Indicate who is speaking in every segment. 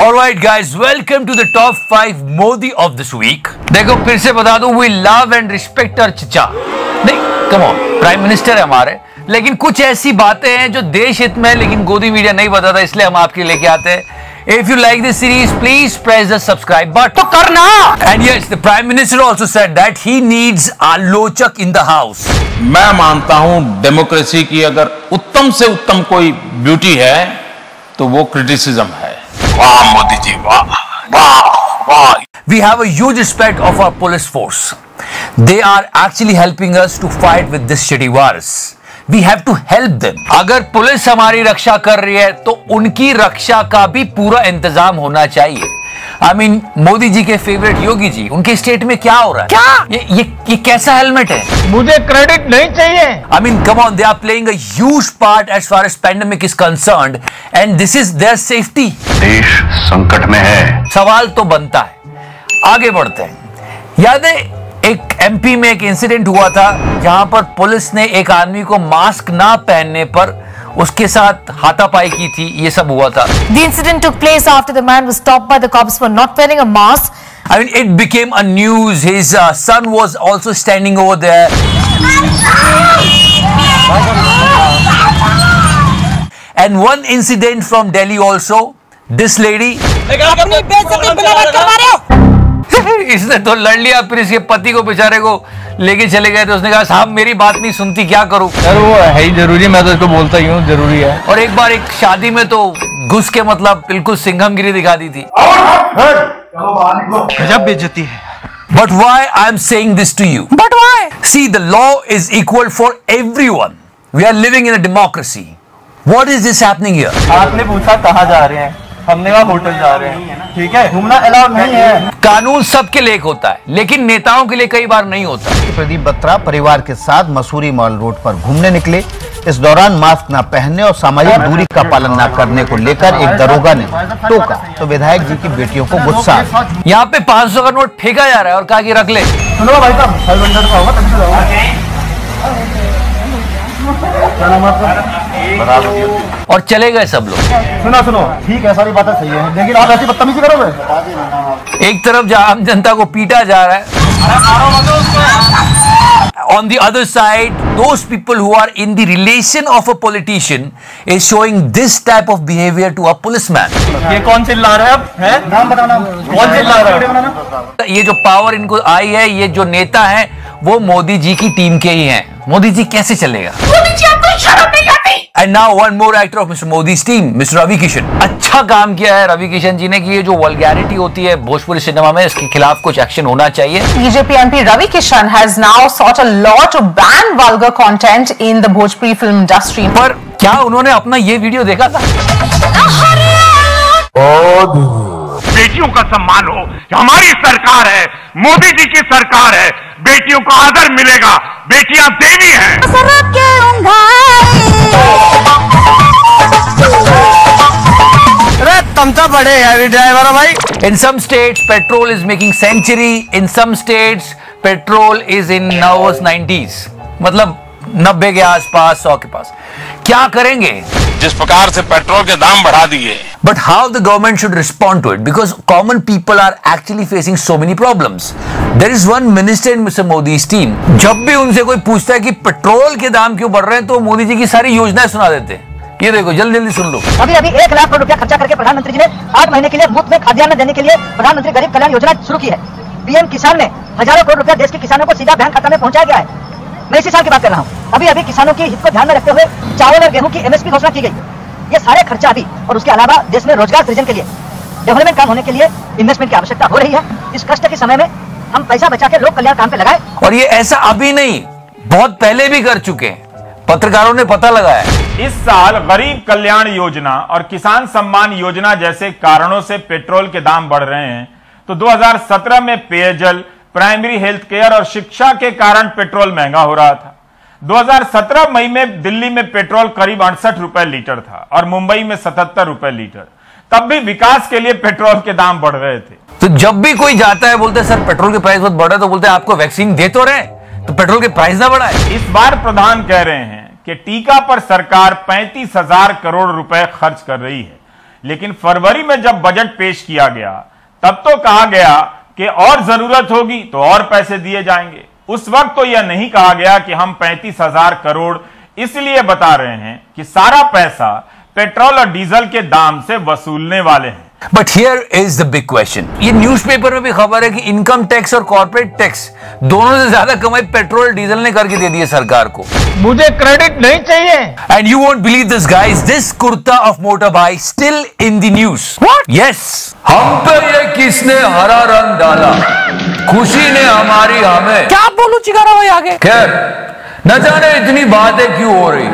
Speaker 1: Alright guys, welcome to the top 5 Modi of this week. देखो फिर से बता दूं, we love and respect our चचा. नहीं, come on, प्राइम मिनिस्टर है हमारे, लेकिन कुछ ऐसी बातें हैं जो देश हित में है लेकिन गोदी मीडिया नहीं बताता, इसलिए हम आपके लेके आते हैं. If you like this series, please press the subscribe button. तो करना. And yes, the Prime Minister also said that he needs आलोचक in the house.
Speaker 2: मैं मानता हूं डेमोक्रेसी की अगर उत्तम से उत्तम कोई ब्यूटी है तो वो क्रिटिसिज्म है. वाह मोदी जी, वाह वाह वाह.
Speaker 1: We have a huge respect of our police force. They are actually helping us to fight with this shitty virus. We have to help them. अगर पुलिस हमारी रक्षा कर रही है तो उनकी रक्षा का भी पूरा इंतजाम होना चाहिए. I mean, मोदी जी के फेवरेट योगी जी, उनके स्टेट में क्या हो रहा है? क्या? ये कैसा हेलमेट है?
Speaker 3: मुझे क्रेडिट नहीं चाहिए.
Speaker 1: I mean, come on, they are playing a huge part as far as pandemic is concerned, and this is their safety.
Speaker 4: देश संकट में है.
Speaker 1: सवाल तो बनता है. आगे बढ़ते हैं. याद है एक एमपी में एक इंसिडेंट हुआ था जहां पर पुलिस ने एक आदमी को मास्क ना पहनने पर उसके साथ हाथापाई की थी. ये सब हुआ था.
Speaker 5: The incident took place after the man was stopped by the cops for not wearing a mask.
Speaker 1: I mean, it became a news. His son was also standing over there. And one incident from Delhi also. This lady. इसने तो लड़ लिया, फिर इसके पति को बेचारे को लेके चले गए तो उसने कहा साहब मेरी बात नहीं सुनती, क्या करूं.
Speaker 3: सर वो है ही जरूरी, मैं तो इसको बोलता ही हूँ जरूरी है.
Speaker 1: और एक बार एक शादी में तो घुस के मतलब बिल्कुल सिंघमगिरी दिखा दी थी.
Speaker 3: गजब बेइज्जती है.
Speaker 1: But why I am saying this to you?
Speaker 5: But why?
Speaker 1: See, the law is equal for everyone. We are living in a democracy. What is this happening here?
Speaker 3: आपने पूछा कहाँ जा रहे हैं, हमने कहा होटल जा रहे हैं. ठीक है, घूमना अलाउड नहीं है.
Speaker 1: कानून सबके लिए होता है लेकिन नेताओं के लिए कई बार नहीं होता.
Speaker 6: प्रदीप बत्रा परिवार के साथ मसूरी मॉल रोड पर घूमने निकले. इस दौरान मास्क न पहनने और सामाजिक दूरी का पालन न करने को लेकर एक दरोगा ने टोका तो विधायक जी की बेटियों को गुस्सा.
Speaker 1: यहाँ पे 500 का नोट फेंका जा रहा है और कहा कि रख ले.
Speaker 3: सुनो भाई साहब, 500 का होगा तभी तो
Speaker 1: और चले गए सब लोग.
Speaker 3: सुनो ठीक है, सारी बातें सही है, लेकिन आप ऐसी बदतमीजी करोगे.
Speaker 1: एक तरफ आम जनता को पीटा जा रहा है, on the other side those people who are in the relation of a politician is showing this type of behavior to a policeman.
Speaker 3: ये कौन चिल्ला रहा है अब? है नाम बताना, कौन चिल्ला रहा है?
Speaker 1: ये जो पावर इनको आई है, ये जो नेता हैं वो मोदी जी की टीम के ही हैं. मोदी जी कैसे चलेगा? मोदी जी आपको शर्म नहीं आती? And now one more actor of Mr. Modi's team, Mr. Ravi Kishan. अच्छा काम किया है रवि किशन जी ने कि ये जो वल्गैरिटी होती है भोजपुरी सिनेमा में, इसके खिलाफ कुछ एक्शन होना चाहिए.
Speaker 5: BJP MP Ravi Kishan has now sought a law to ban vulgar content in the Bhojpuri film industry.
Speaker 1: पर क्या उन्होंने अपना ये वीडियो देखा था?
Speaker 4: बेटियों का सम्मान हो, हमारी सरकार है, मोदी जी की सरकार है, बेटियों को आदर मिलेगा, बेटियां देवी हैं.
Speaker 3: अरे तुम तो बड़े हैवी ड्राइवर हो भाई.
Speaker 1: In some states, petrol is making century. In some states, petrol is in now 90s. मतलब 90 के आसपास, 100 के पास. क्या करेंगे?
Speaker 2: जिस प्रकार से पेट्रोल के दाम बढ़ा दिए.
Speaker 1: But how the government should respond to it? Because common people are actually facing so many problems. There is one minister in Mr. Modi's team. जब भी उनसे कोई पूछता है कि पेट्रोल के दाम क्यों बढ़ रहे हैं तो मोदी जी की सारी योजनाएं सुना देते हैं. ये देखो, जल्दी सुन लो.
Speaker 7: अभी 1 लाख करोड़ रुपया खर्चा करके प्रधानमंत्री जी ने 8 महीने के लिए मुफ्त में खाद्यान्न देने के लिए प्रधानमंत्री गरीब कल्याण योजना शुरू की है. पीएम किसान में हजारों करोड़ रुपया देश के किसानों को सीधा बैंक खाता में पहुंचाया गया है. मैं इसी साल की बात कर रहा हूँ. अभी किसानों के हित को ध्यान में रखते हुए चावल और गेहूं की MSP घोषणा की गई. ये सारे खर्चा अभी और उसके अलावा देश में रोजगार सृजन के लिए, डेवलपमेंट काम होने के लिए इन्वेस्टमेंट की आवश्यकता हो रही है. इस कष्ट के समय में हम पैसा बचा के लोक कल्याण काम पे लगाए.
Speaker 1: और ये ऐसा अभी नहीं, बहुत पहले भी कर चुके हैं. पत्रकारों ने पता लगाया.
Speaker 8: इस साल गरीब कल्याण योजना और किसान सम्मान योजना जैसे कारणों से पेट्रोल के दाम बढ़ रहे हैं, तो 2017 में पेयजल, प्राइमरी हेल्थ केयर और शिक्षा के कारण पेट्रोल महंगा हो रहा था. 2017 मई में दिल्ली में पेट्रोल करीब 68 रुपए लीटर था और मुंबई में 77 रुपए लीटर. तब भी विकास के लिए पेट्रोल के दाम बढ़ रहे थे.
Speaker 1: तो जब भी कोई जाता है बोलते हैं सर पेट्रोल के प्राइस बहुत बढ़ रहे, तो बोलते हैं आपको वैक्सीन दे तो रहे तो पेट्रोल के प्राइस ना बढ़ाए.
Speaker 8: इस बार प्रधान कह रहे हैं कि टीका पर सरकार 35,000 करोड़ रुपए खर्च कर रही है. लेकिन फरवरी में जब बजट पेश किया गया तब तो कहा गया कि और जरूरत होगी तो और पैसे दिए जाएंगे। उस वक्त तो यह नहीं कहा गया कि हम 35,000 करोड़ इसलिए बता रहे हैं कि सारा पैसा पेट्रोल और डीजल के दाम से वसूलने वाले हैं।
Speaker 1: But here is the big question. ये न्यूज़पेपर में भी खबर है कि इनकम टैक्स और कॉर्पोरेट टैक्स दोनों से ज्यादा कमाई पेट्रोल डीजल ने करके दे दी है सरकार को।
Speaker 3: मुझे क्रेडिट नहीं चाहिए।
Speaker 1: And you won't believe this guys, this kurta of मोटा भाई still in the news. Yes, हम पे ये किसने हरा रंग डाला, खुशी ने हमारी हमें। क्या बोलूं चिकारा भाई आगे। खैर, न जाने इतनी बातें क्यों हो रही।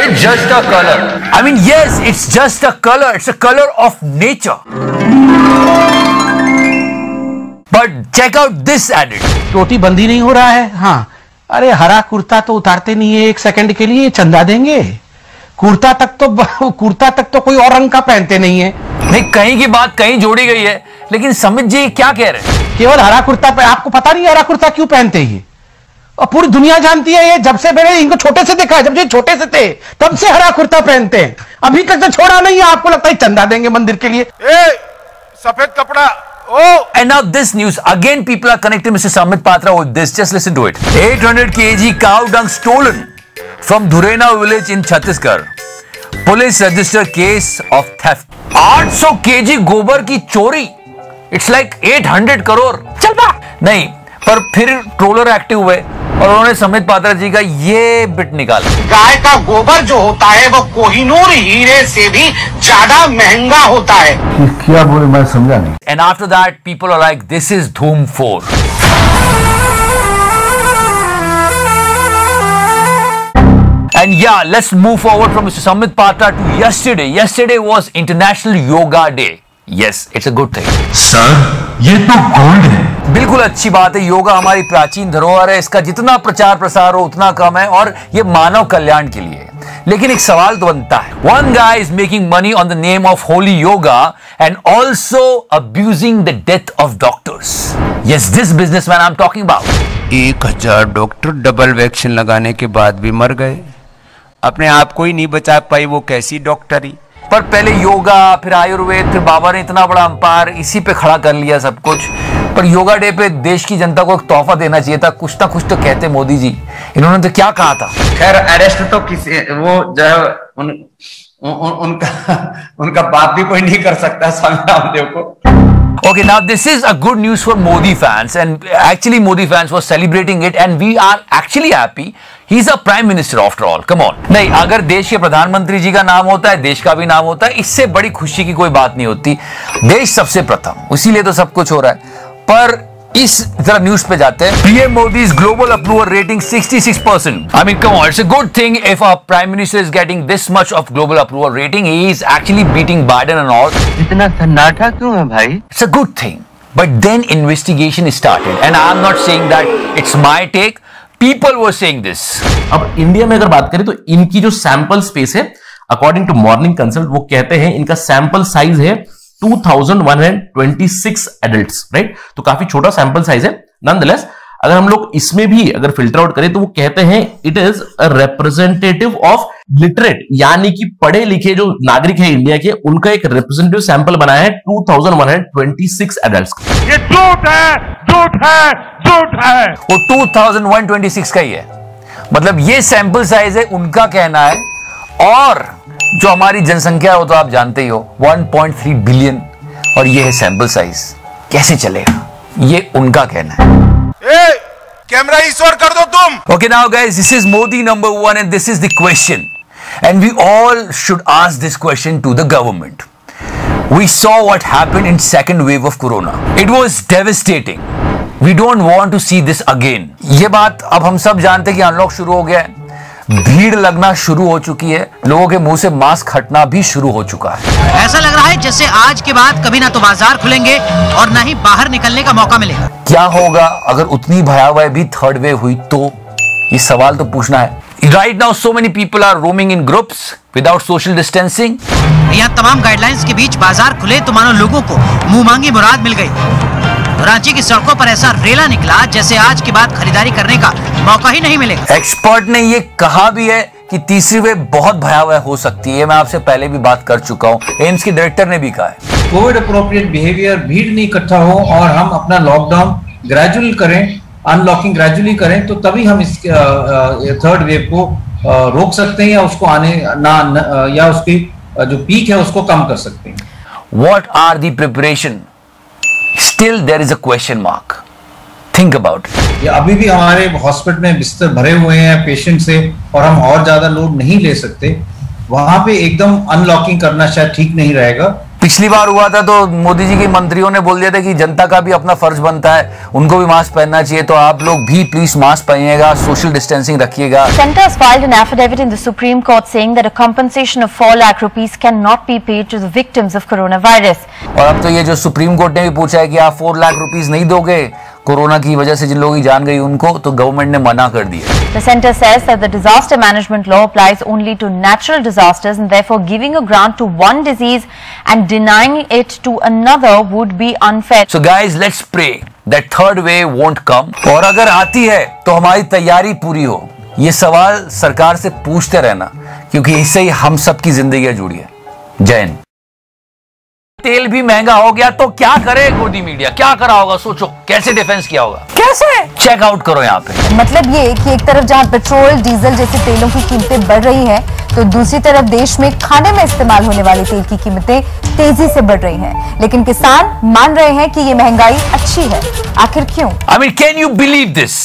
Speaker 1: It's just a colour. I mean yes, it's just a colour. It's a colour of nature. But check out this edit.
Speaker 9: टोटी बंदी नहीं हो रहा है। हाँ, अरे हरा कुर्ता तो उतारते नहीं है 1 सेकंड के लिए, चंदा देंगे। कुर्ता तक तो कोई और रंग का पहनते नहीं है।
Speaker 1: नहीं, कहीं की बात कहीं जोड़ी गई है, लेकिन समित जी क्या कह रहे हैं?
Speaker 9: केवल हरा कुर्ता पे आपको पता नहीं है हरा कुर्ता क्यों पहनते हैं? और पूरी दुनिया जानती है ये। जब से मैंने इनको छोटे से देखा है, जब ये छोटे से थे तब से हरा कुर्ता पहनते हैं, अभी तक तो छोड़ा नहीं है। आपको लगता है चंदा देंगे मंदिर के लिए?
Speaker 4: सफेद कपड़ा।
Speaker 1: And now this news again, people are connecting Mr. Samit Patra with this. Just listen to it. 800 kg cow dung stolen from Dhurena village in Chhattisgarh. Police register case of theft. 800 kg गोबर की चोरी। It's like 800 crore. चल बा। नहीं, पर फिर troller active हुए और उन्होंने समित पात्रा जी का ये बिट निकाला।
Speaker 9: गाय का गोबर जो होता है वो कोहिनूर हीरे से भी ज्यादा महंगा होता है।
Speaker 6: क्या बोले मैं समझा नहीं।
Speaker 1: And after that, people are like, this is Dhoom 4. And yeah, let's move forward from Mr. Samit Patra to yesterday. Yesterday was International Yoga Day. Yes, it's a good thing.
Speaker 2: Sir, ये तो gold है।
Speaker 1: बिल्कुल अच्छी बात है। योगा हमारी प्राचीन धरोहर है। इसका जितना प्रचार प्रसार हो उतना कम है और ये मानव कल्याण के लिए। लेकिन एक सवाल तो बनता है। One guy is making money on the name of holy yoga and also abusing the death of doctors. Yes, this businessman I'm talking about.
Speaker 10: 1000 doctor double vaccine लगाने के बाद भी मर गए। अपने आप को ही नहीं बचा पाई, वो कैसी डॉक्टरी।
Speaker 1: पर पहले योगा, फिर आयुर्वेद, फिर बाबा ने इतना बड़ा अंपायर इसी पे खड़ा कर लिया सब कुछ। पर योगा डे पे देश की जनता को एक तोहफा देना चाहिए था। कुछ ना कुछ तो कहते मोदी जी। इन्होंने तो क्या कहा था?
Speaker 10: खैर, अरेस्ट तो किसी वो जो उनका बाप भी कोई नहीं कर सकता स्वामी रामदेव को।
Speaker 1: Okay, now this is a good news for Modi fans, and actually Modi fans were celebrating it, and we are actually happy. He's a prime minister after all. Come on. नहीं, अगर देश के प्रधानमंत्री जी का नाम होता है, देश का भी नाम होता है, इससे बड़ी खुशी की कोई बात नहीं होती। देश सबसे प्रथम, इसीलिए तो सब कुछ हो रहा है। पर इस जरा न्यूज पे जाते हैं। PM Modi's global approval rating 66%. I mean, come on, it's a good thing if our prime minister is getting this much of global approval rating. He is actually beating Biden and all.
Speaker 3: इतना सन्नाटा क्यों है भाई?
Speaker 1: It's a good thing. But then investigation started, and I'm not saying that it's my take. People were saying this.
Speaker 11: अब India में अगर बात करें तो इनकी जो सैंपल स्पेस है, अकॉर्डिंग टू मॉर्निंग कंसल्ट, वो कहते हैं इनका सैंपल साइज है 2126 एडल्ट्स, राइट? तो काफी छोटा सैंपल साइज है। नॉनदलेस अगर हम लोग इसमें भी अगर फिल्टर आउट करें तो वो कहते हैं it is a representative of literate, यानी कि पढ़े लिखे जो नागरिक है इंडिया के, उनका एक रिप्रेजेंटेटिव सैंपल बनाया है 2126 एडल्ट्स।
Speaker 4: ये झूठ है, झूठ है, झूठ है।
Speaker 1: वो 2126 का ही है। मतलब ये सैंपल साइज है, उनका कहना है। और जो हमारी जनसंख्या है वो तो आप जानते ही हो, 1.3 बिलियन, और ये है सैंपल साइज। कैसे चलेगा? ये उनका कहना है।
Speaker 4: कैमरा इस ओर कर दो तुम।
Speaker 1: Okay, now guys, this is Modi number 1 and this is the question. And we all should ask this question to the government. We saw what happened in second wave of corona. It was devastating. We don't want to see this again. ये बात अब हम सब जानते हैं कि unlock शुरू हो गया है। भीड़ लगना शुरू हो चुकी है, लोगों के मुंह से मास्क हटना भी शुरू हो चुका है।
Speaker 7: ऐसा लग रहा है जैसे आज के बाद कभी ना तो बाजार खुलेंगे और ना ही बाहर निकलने का मौका मिलेगा। क्या होगा अगर उतनी भयावह भी थर्ड वेव हुई तो? ये सवाल तो पूछना है। Right now so many people are roaming in groups without social distancing. यहाँ तमाम गाइडलाइंस के बीच बाजार खुले तो मानो लोगों को मुंह मांगी मुराद मिल गई। रांची की सड़कों पर ऐसा रेला निकला जैसे आज के बाद खरीदारी करने का मौका ही नहीं मिलेगा। एक्सपर्ट ने ये कहा भी है
Speaker 1: कि तीसरी वेव बहुत भयावह हो सकती है। मैं आपसे पहले भी बात कर चुका हूं, एम्स के डायरेक्टर ने भी कहा है।
Speaker 12: कोविड अप्रोप्रिएट बिहेवियर, भीड़ नहीं इकट्ठा हो और हम अपना लॉकडाउन ग्रेजुअल करें, अनलॉकिंग ग्रेजुअली करें, तो तभी हम इस थर्ड वेव को रोक सकते हैं या उसको आने या उसकी जो पीक है उसको कम कर सकते हैं।
Speaker 1: What are the preparation? Still there is a question mark. Think about it.
Speaker 12: ये अभी भी हमारे हॉस्पिटल में बिस्तर भरे हुए हैं पेशेंट से और हम और ज्यादा लोड नहीं ले सकते। वहां पे एकदम अनलॉकिंग करना शायद ठीक नहीं रहेगा।
Speaker 1: पिछली बार हुआ था तो मोदी जी के मंत्रियों ने बोल दिया था कि जनता का भी अपना फर्ज बनता है, उनको भी मास्क पहनना चाहिए, तो आप लोग भी प्लीज मास्क पहनिएगा, सोशल डिस्टेंसिंग रखिएगा।
Speaker 13: Centre has filed an affidavit in the Supreme Court saying that a compensation of 4 lakh rupees cannot be paid to the victims of coronavirus.
Speaker 1: और अब तो ये जो सुप्रीम कोर्ट ने भी पूछा है कि आप 4 लाख रुपीस नहीं दोगे कोरोना की वजह से जिन लोगों की जान गई उनको, तो गवर्नमेंट ने मना कर दिया।
Speaker 13: The centre says that the disaster management law applies only to natural disasters and therefore giving a grant to one disease and denying it to another would be unfair.
Speaker 1: So guys, let's pray that third wave won't come. और अगर आती है तो हमारी तैयारी पूरी हो। ये सवाल सरकार से पूछते रहना, क्योंकि इससे ही हम सबकी जिंदगी जुड़ी है। जय हिंद। तेल भी महंगा हो गया तो क्या करे गोदी मीडिया, क्या करा होगा? सोचो कैसे डिफेंस किया होगा,
Speaker 5: कैसे
Speaker 1: चेक आउट करो यहाँ पे।
Speaker 5: मतलब ये कि एक तरफ जहां पेट्रोल डीजल जैसे तेलों की कीमतें बढ़ रही हैं, तो दूसरी तरफ देश में खाने में इस्तेमाल होने वाले तेल की कीमतें तेजी से बढ़ रही हैं। लेकिन किसान मान रहे हैं कि ये महंगाई अच्छी है। आखिर क्यों?
Speaker 1: I mean, can you believe this?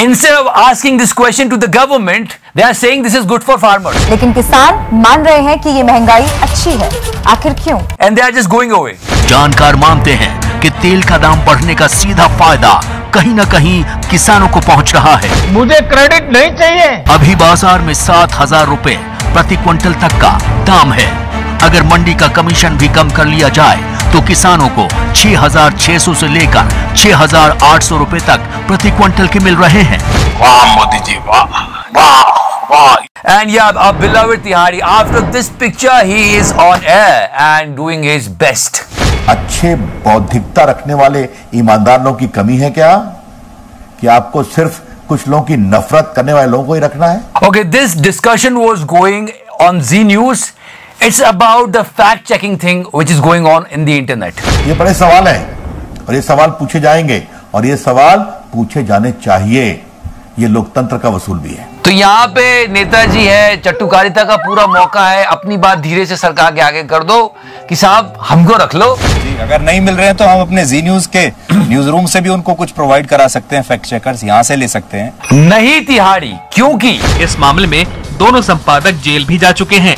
Speaker 1: Instead of asking this question to the government, they are saying this is good for farmers.
Speaker 5: लेकिन किसान मान रहे हैं कि ये महंगाई अच्छी है। आखिर क्यों?
Speaker 1: And they are just going away.
Speaker 14: जानकार मानते हैं कि तेल का दाम बढ़ने का सीधा फायदा कहीं न कहीं किसानों को पहुंच रहा है।
Speaker 3: मुझे क्रेडिट नहीं चाहिए।
Speaker 14: अभी बाजार में 7,000 रुपए प्रति क्विंटल तक का दाम है। अगर मंडी का कमीशन भी कम कर लिया जाए तो किसानों को 6,600 से लेकर 6,800 रुपए तक प्रति क्विंटल के मिल रहे हैं।
Speaker 2: वाह मोदी जी, वाह वाह वाह।
Speaker 1: And yeah, our beloved Tihari, after this picture, he is on air and doing his best.
Speaker 15: अच्छे बौद्धिकता रखने वाले ईमानदार लोगों की कमी है क्या, कि आपको सिर्फ कुछ लोगों की नफरत करने वाले लोगों को ही रखना है?
Speaker 1: Okay, this discussion was going on Z News. It's about the fact-checking thing which is going on in the internet.
Speaker 15: ये बड़े सवाल हैं और ये सवाल पूछे जाएंगे और ये सवाल पूछे जाने चाहिए। ये लोकतंत्र का वसूल भी है।
Speaker 1: तो यहाँ पे नेताजी है, चट्टुकारिता का पूरा मौका है, अपनी बात धीरे से सरकार के आगे कर दो कि साहब हमको रख लो।
Speaker 16: जी, अगर नहीं मिल रहे हैं तो हम अपने जी न्यूज के न्यूज रूम से भी उनको कुछ प्रोवाइड करा सकते हैं, फैक्ट चेकर्स यहाँ से ले सकते हैं।
Speaker 1: नहीं तिहाड़ी, क्योंकि
Speaker 17: इस मामले में दोनों संपादक जेल भी जा चुके हैं।